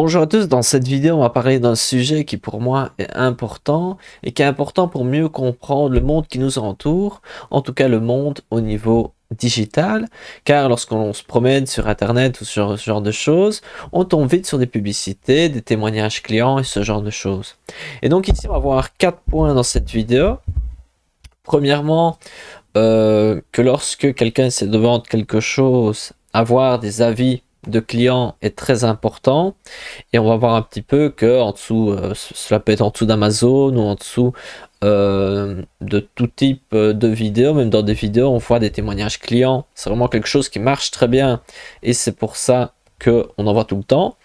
Bonjour à tous, dans cette vidéo on va parler d'un sujet qui pour moi est important et qui est important pour mieux comprendre le monde qui nous entoure, en tout cas le monde au niveau digital, car lorsqu'on se promène sur internet ou sur ce genre de choses, on tombe vite sur des publicités, des témoignages clients et ce genre de choses. Et donc ici on va voir 4 points dans cette vidéo. Premièrement, que lorsque quelqu'un essaie de vendre quelque chose, avoir des avis de clients est très important, et on va voir un petit peu que en dessous, cela peut être en dessous d'Amazon ou en dessous de tout type de vidéos, même dans des vidéos on voit des témoignages clients. C'est vraiment quelque chose qui marche très bien et c'est pour ça que on en voit tout le temps.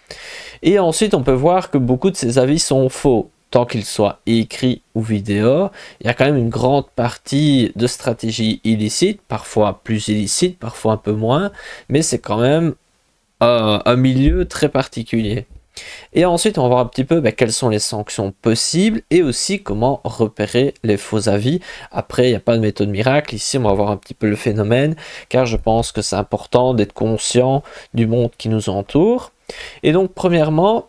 Et ensuite on peut voir que beaucoup de ces avis sont faux, tant qu'ils soient écrits ou vidéo. Il y a quand même une grande partie de stratégie illicite, parfois plus illicite, parfois un peu moins, mais c'est quand même un milieu très particulier. Et ensuite, on va voir un petit peu quelles sont les sanctions possibles et aussi comment repérer les faux avis. Après, il n'y a pas de méthode miracle. Ici, on va voir un petit peu le phénomène, car je pense que c'est important d'être conscient du monde qui nous entoure. Et donc, premièrement,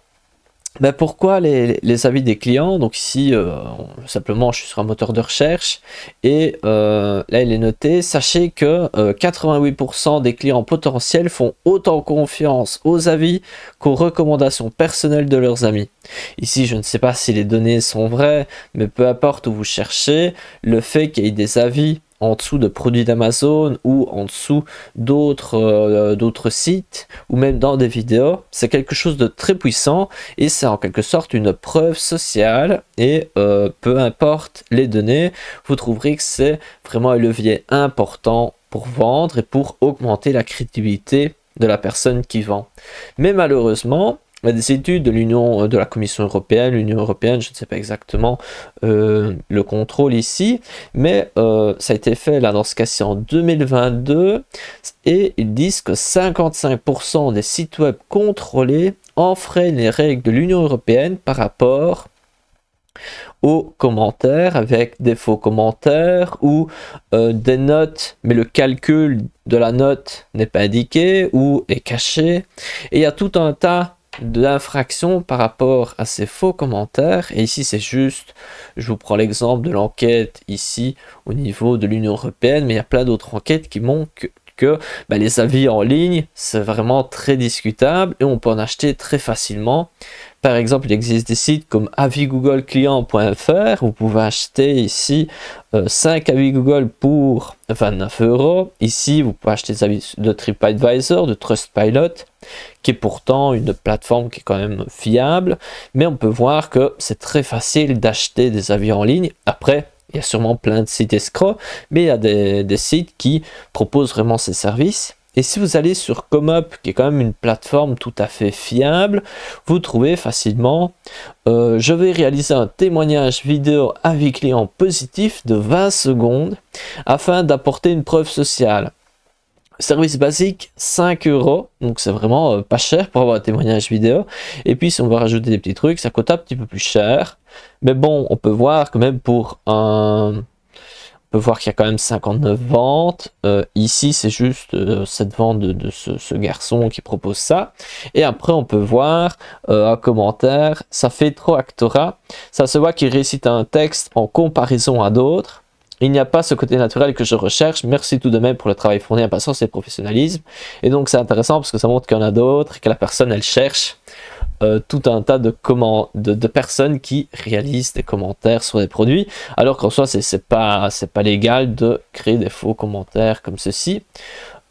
pourquoi les avis des clients? Donc ici, simplement, je suis sur un moteur de recherche et là, il est noté, sachez que 88% des clients potentiels font autant confiance aux avis qu'aux recommandations personnelles de leurs amis. Ici, je ne sais pas si les données sont vraies, mais peu importe où vous cherchez, le fait qu'il y ait des avis en dessous de produits d'Amazon ou en dessous d'autres sites ou même dans des vidéos, c'est quelque chose de très puissant et c'est en quelque sorte une preuve sociale et peu importe les données, vous trouverez que c'est vraiment un levier important pour vendre et pour augmenter la crédibilité de la personne qui vend. Mais malheureusement, des études de la Commission européenne, l'Union européenne, je ne sais pas exactement le contrôle ici, mais ça a été fait là dans ce cas-ci en 2022 et ils disent que 55% des sites web contrôlés enfreignent les règles de l'Union européenne par rapport aux commentaires avec des faux commentaires ou des notes, mais le calcul de la note n'est pas indiqué ou est caché. Et il y a tout un tas d'infractions par rapport à ces faux commentaires. Et ici, c'est juste, je vous prends l'exemple de l'enquête ici au niveau de l'Union européenne, mais il y a plein d'autres enquêtes qui montrent que les avis en ligne, c'est vraiment très discutable et on peut en acheter très facilement. Par exemple, il existe des sites comme avisgoogleclient.fr. Vous pouvez acheter ici 5 avis Google pour 29 €. Ici, vous pouvez acheter des avis de TripAdvisor, de Trustpilot, qui est pourtant une plateforme qui est quand même fiable. Mais on peut voir que c'est très facile d'acheter des avis en ligne. Après, il y a sûrement plein de sites escrocs, mais il y a des sites qui proposent vraiment ces services. Et si vous allez sur ComeUp, qui est quand même une plateforme tout à fait fiable, vous trouvez facilement je vais réaliser un témoignage vidéo avis client positif de 20 secondes afin d'apporter une preuve sociale. Service basique 5 €, donc c'est vraiment pas cher pour avoir un témoignage vidéo. Et puis si on veut rajouter des petits trucs, ça coûte un petit peu plus cher. Mais bon, on peut voir que même pour un... On peut voir qu'il y a quand même 59 ventes. Ici, c'est juste cette vente de ce garçon qui propose ça. Et après, on peut voir un commentaire. Ça fait trop actorat. Ça se voit qu'il récite un texte en comparaison à d'autres. Il n'y a pas ce côté naturel que je recherche. Merci tout de même pour le travail fourni, impatience et professionnalisme. Et donc, c'est intéressant parce que ça montre qu'il y en a d'autres et que la personne, elle cherche tout un tas de personnes qui réalisent des commentaires sur des produits, alors qu'en soi c'est pas légal de créer des faux commentaires comme ceci.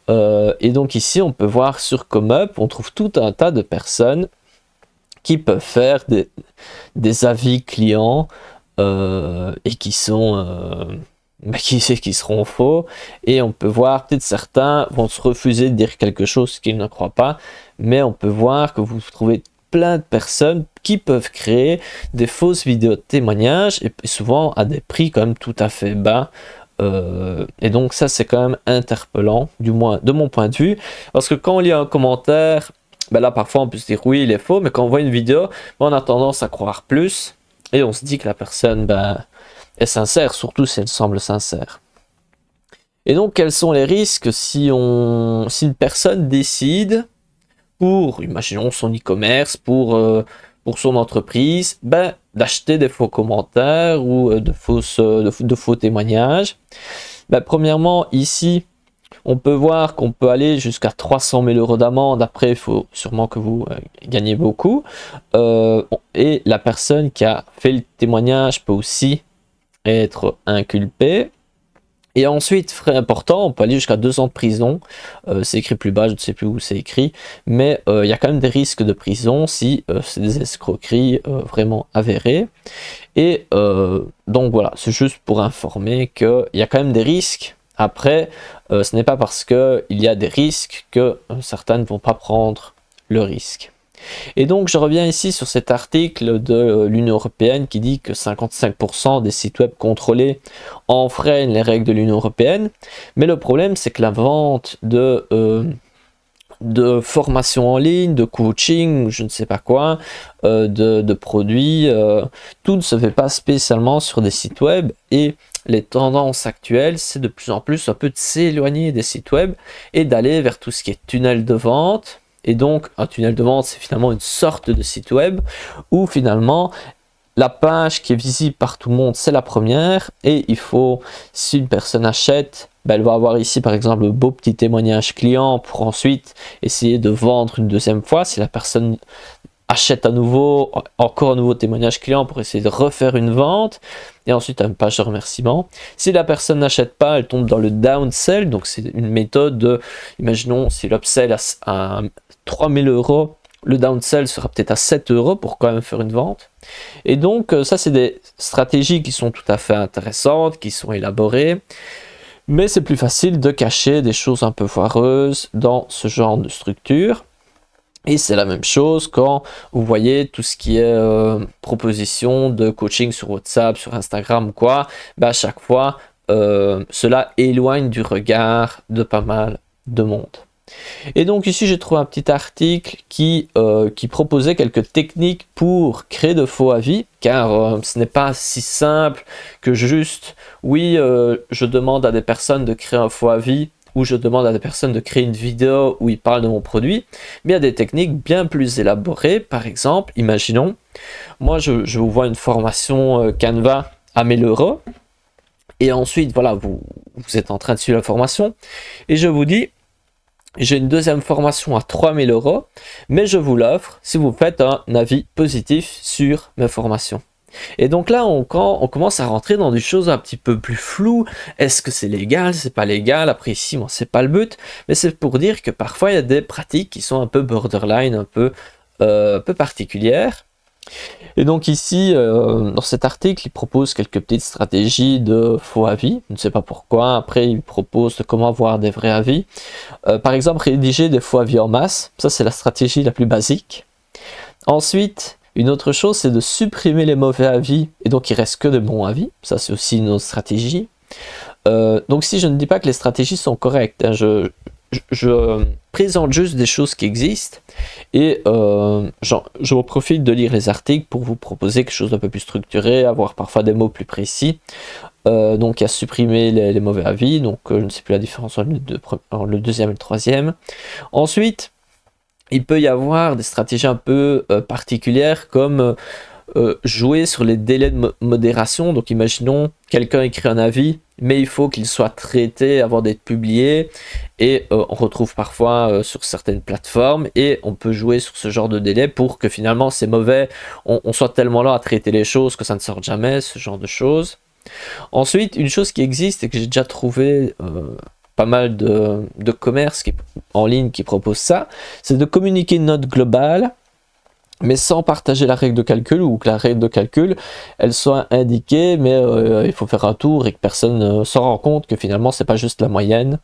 Et donc ici on peut voir sur ComeUp, on trouve tout un tas de personnes qui peuvent faire des avis clients et qui sont qui seront faux, et on peut voir peut-être certains vont se refuser de dire quelque chose qu'ils ne croient pas, mais on peut voir que vous trouvez plein de personnes qui peuvent créer des fausses vidéos de témoignages et souvent à des prix quand même tout à fait bas. Et donc ça c'est quand même interpellant, du moins de mon point de vue, parce que quand on lit un commentaire, là parfois on peut se dire oui il est faux, mais quand on voit une vidéo, on a tendance à croire plus et on se dit que la personne est sincère, surtout si elle semble sincère. Et donc quels sont les risques si une personne décide pour, imaginons, son e-commerce, pour son entreprise, ben, d'acheter des faux commentaires ou de faux témoignages. Ben, premièrement, ici, on peut voir qu'on peut aller jusqu'à 300 000 € d'amende. Après, il faut sûrement que vous gagnez beaucoup. Et la personne qui a fait le témoignage peut aussi être inculpée. Et ensuite, frais important, on peut aller jusqu'à 2 ans de prison. C'est écrit plus bas, je ne sais plus où c'est écrit. Mais il y a quand même des risques de prison si c'est des escroqueries vraiment avérées. Et donc voilà, c'est juste pour informer qu'il y a quand même des risques. Après, ce n'est pas parce qu'il y a des risques que certains ne vont pas prendre le risque. Et donc je reviens ici sur cet article de l'Union européenne qui dit que 55% des sites web contrôlés enfreignent les règles de l'Union européenne. Mais le problème, c'est que la vente de formation en ligne, de coaching, je ne sais pas quoi, de produits, tout ne se fait pas spécialement sur des sites web. Et les tendances actuelles, c'est de plus en plus un peu de s'éloigner des sites web et d'aller vers tout ce qui est tunnel de vente. Et donc, un tunnel de vente, c'est finalement une sorte de site web où finalement, la page qui est visible par tout le monde, c'est la première. Et il faut, si une personne achète, ben, elle va avoir ici par exemple le beau petit témoignage client pour ensuite essayer de vendre une deuxième fois. Si la personne achète à nouveau, encore un nouveau témoignage client pour essayer de refaire une vente. Et ensuite, une page de remerciement. Si la personne n'achète pas, elle tombe dans le downsell. Donc, c'est une méthode de, imaginons, si l'upsell à 3000 €, le downsell sera peut-être à 7 € pour quand même faire une vente. Et donc, ça, c'est des stratégies qui sont tout à fait intéressantes, qui sont élaborées. Mais c'est plus facile de cacher des choses un peu foireuses dans ce genre de structure. Et c'est la même chose quand vous voyez tout ce qui est proposition de coaching sur WhatsApp, sur Instagram ou quoi, bah à chaque fois, cela éloigne du regard de pas mal de monde. Et donc ici, j'ai trouvé un petit article qui proposait quelques techniques pour créer de faux avis, car ce n'est pas si simple que juste, oui, je demande à des personnes de créer un faux avis, où je demande à des personnes de créer une vidéo où ils parlent de mon produit, mais il y a des techniques bien plus élaborées. Par exemple, imaginons, moi je vous vois une formation Canva à 1000 €, et ensuite, voilà, vous êtes en train de suivre la formation, et je vous dis, j'ai une deuxième formation à 3000 €, mais je vous l'offre si vous faites un avis positif sur mes formations. Et donc là, on commence à rentrer dans des choses un petit peu plus floues. Est-ce que c'est légal, c'est pas légal? Après ici, bon, c'est pas le but, mais c'est pour dire que parfois il y a des pratiques qui sont un peu borderline, un peu particulières. Et donc ici, dans cet article, il propose quelques petites stratégies de faux avis. Je ne sais pas pourquoi. Après, il propose de comment avoir des vrais avis. Par exemple, rédiger des faux avis en masse. Ça, c'est la stratégie la plus basique. Ensuite, une autre chose, c'est de supprimer les mauvais avis, et donc il reste que de bons avis. Ça, c'est aussi une autre stratégie. Donc si je ne dis pas que les stratégies sont correctes, hein, je présente juste des choses qui existent, et je profite de lire les articles pour vous proposer quelque chose d'un peu plus structuré, avoir parfois des mots plus précis. Donc il y a supprimer les mauvais avis, donc je ne sais plus la différence entre le deuxième et le troisième. Ensuite, il peut y avoir des stratégies un peu particulières comme jouer sur les délais de modération. Donc imaginons quelqu'un écrit un avis, mais il faut qu'il soit traité avant d'être publié, et on retrouve parfois sur certaines plateformes, et on peut jouer sur ce genre de délai pour que finalement c'est mauvais, on soit tellement là à traiter les choses que ça ne sorte jamais, ce genre de choses. Ensuite, une chose qui existe et que j'ai déjà trouvé pas mal de commerces en ligne qui proposent ça, c'est de communiquer une note globale, mais sans partager la règle de calcul, ou que la règle de calcul, elle soit indiquée, mais il faut faire un tour et que personne ne se rend compte que finalement, c'est pas juste la moyenne.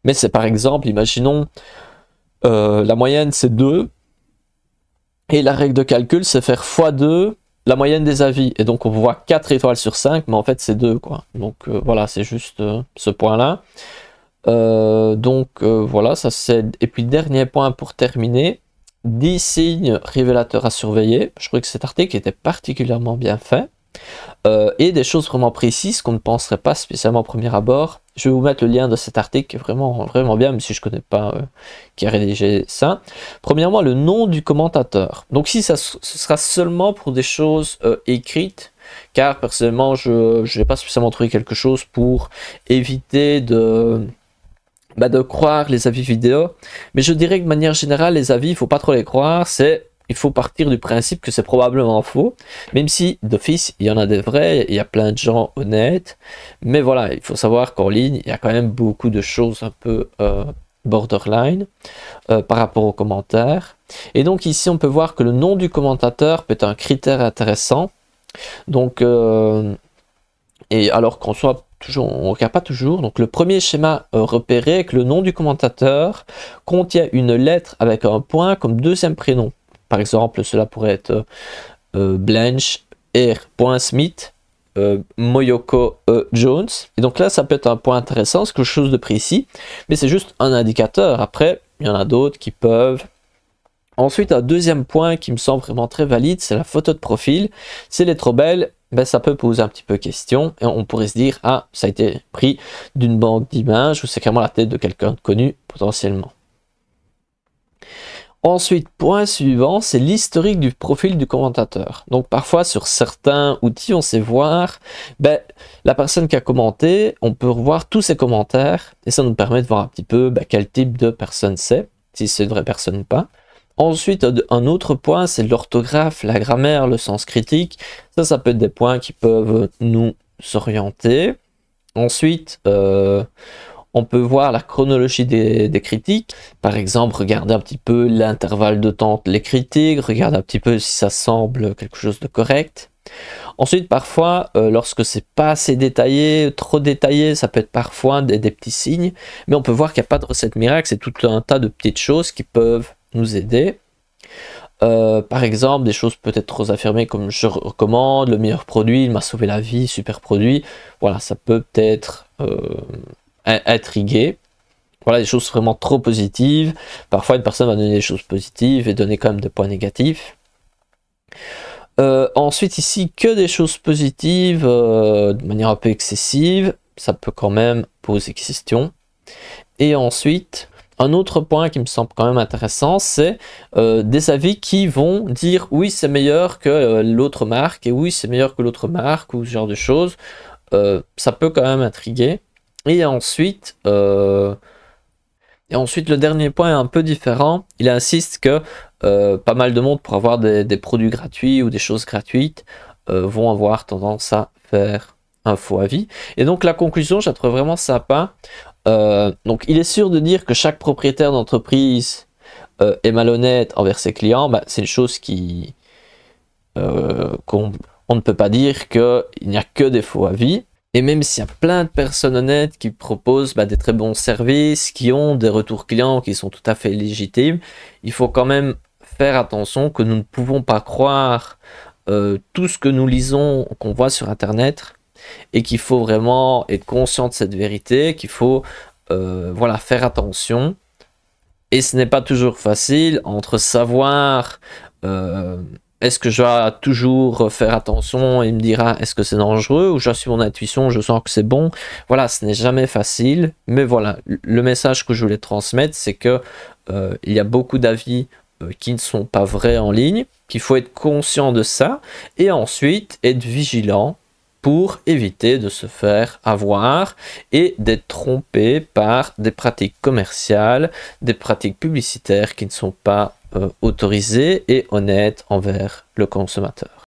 Mais c'est par exemple, imaginons, la moyenne c'est 2, et la règle de calcul c'est faire x2, la moyenne des avis, et donc on voit 4 étoiles sur 5, mais en fait c'est 2, quoi. Donc voilà, c'est juste ce point-là. Voilà, ça c'est... Et puis dernier point pour terminer, 10 signes révélateurs à surveiller. Je trouvais que cet article était particulièrement bien fait. Et des choses vraiment précises qu'on ne penserait pas spécialement au premier abord. Je vais vous mettre le lien de cet article qui est vraiment, vraiment bien, même si je ne connais pas qui a rédigé ça. Premièrement, le nom du commentateur. Donc ici, ce sera seulement pour des choses écrites, car personnellement, je n'ai pas spécialement trouvé quelque chose pour éviter de croire les avis vidéo. Mais je dirais que de manière générale, les avis, il ne faut pas trop les croire. Il faut partir du principe que c'est probablement faux, même si d'office il y en a des vrais, il y a plein de gens honnêtes, mais voilà, il faut savoir qu'en ligne il y a quand même beaucoup de choses un peu borderline par rapport aux commentaires. Et donc ici on peut voir que le nom du commentateur peut être un critère intéressant, donc et alors qu'on soit toujours, on ne regarde pas toujours. Donc le premier schéma repéré est que le nom du commentateur contient une lettre avec un point comme deuxième prénom. Par exemple, cela pourrait être Blanche R.Smith, Moyoko Jones. Et donc là, ça peut être un point intéressant, c'est quelque chose de précis, mais c'est juste un indicateur. Après, il y en a d'autres qui peuvent. Ensuite, un deuxième point qui me semble vraiment très valide, c'est la photo de profil. Si elle est trop belle, ça peut poser un petit peu question. Et on pourrait se dire, ah, ça a été pris d'une banque d'images, ou c'est carrément la tête de quelqu'un de connu, potentiellement. Ensuite, point suivant, c'est l'historique du profil du commentateur. Donc parfois sur certains outils, on sait voir la personne qui a commenté, on peut revoir tous ses commentaires et ça nous permet de voir un petit peu quel type de personne c'est, si c'est une vraie personne ou pas. Ensuite, un autre point, c'est l'orthographe, la grammaire, le sens critique. Ça peut être des points qui peuvent nous s'orienter. Ensuite, on peut voir la chronologie des critiques. Par exemple, regarder un petit peu l'intervalle de temps les critiques, regarder un petit peu si ça semble quelque chose de correct. Ensuite, parfois, lorsque c'est pas assez détaillé, trop détaillé, ça peut être parfois des petits signes. Mais on peut voir qu'il n'y a pas de recette miracle, c'est tout un tas de petites choses qui peuvent nous aider. Par exemple, des choses peut-être trop affirmées comme je recommande, le meilleur produit, il m'a sauvé la vie, super produit. Voilà, ça peut peut-être intriguer. Voilà, des choses vraiment trop positives. Parfois, une personne va donner des choses positives et donner quand même des points négatifs. Ensuite, ici, que des choses positives de manière un peu excessive. Ça peut quand même poser question. Et ensuite, un autre point qui me semble quand même intéressant, c'est des avis qui vont dire oui, c'est meilleur que l'autre marque et oui, c'est meilleur que l'autre marque ou ce genre de choses. Ça peut quand même intriguer. Et ensuite, le dernier point est un peu différent. Il insiste que pas mal de monde, pour avoir des produits gratuits ou des choses gratuites, vont avoir tendance à faire un faux avis. Et donc la conclusion, je la trouve vraiment sympa. Donc il est sûr de dire que chaque propriétaire d'entreprise est malhonnête envers ses clients. C'est une chose qu'on ne peut pas dire qu'il n'y a que des faux avis. Et même s'il y a plein de personnes honnêtes qui proposent des très bons services, qui ont des retours clients qui sont tout à fait légitimes, il faut quand même faire attention que nous ne pouvons pas croire tout ce que nous lisons, qu'on voit sur Internet, et qu'il faut vraiment être conscient de cette vérité, qu'il faut faire attention. Et ce n'est pas toujours facile entre savoir est-ce que je dois toujours faire attention et me dire est-ce que c'est dangereux, ou je suis mon intuition, je sens que c'est bon. Voilà, ce n'est jamais facile, mais voilà, le message que je voulais transmettre, c'est que il y a beaucoup d'avis qui ne sont pas vrais en ligne, qu'il faut être conscient de ça, et ensuite être vigilant pour éviter de se faire avoir et d'être trompé par des pratiques commerciales, des pratiques publicitaires qui ne sont pas autorisées et honnêtes envers le consommateur.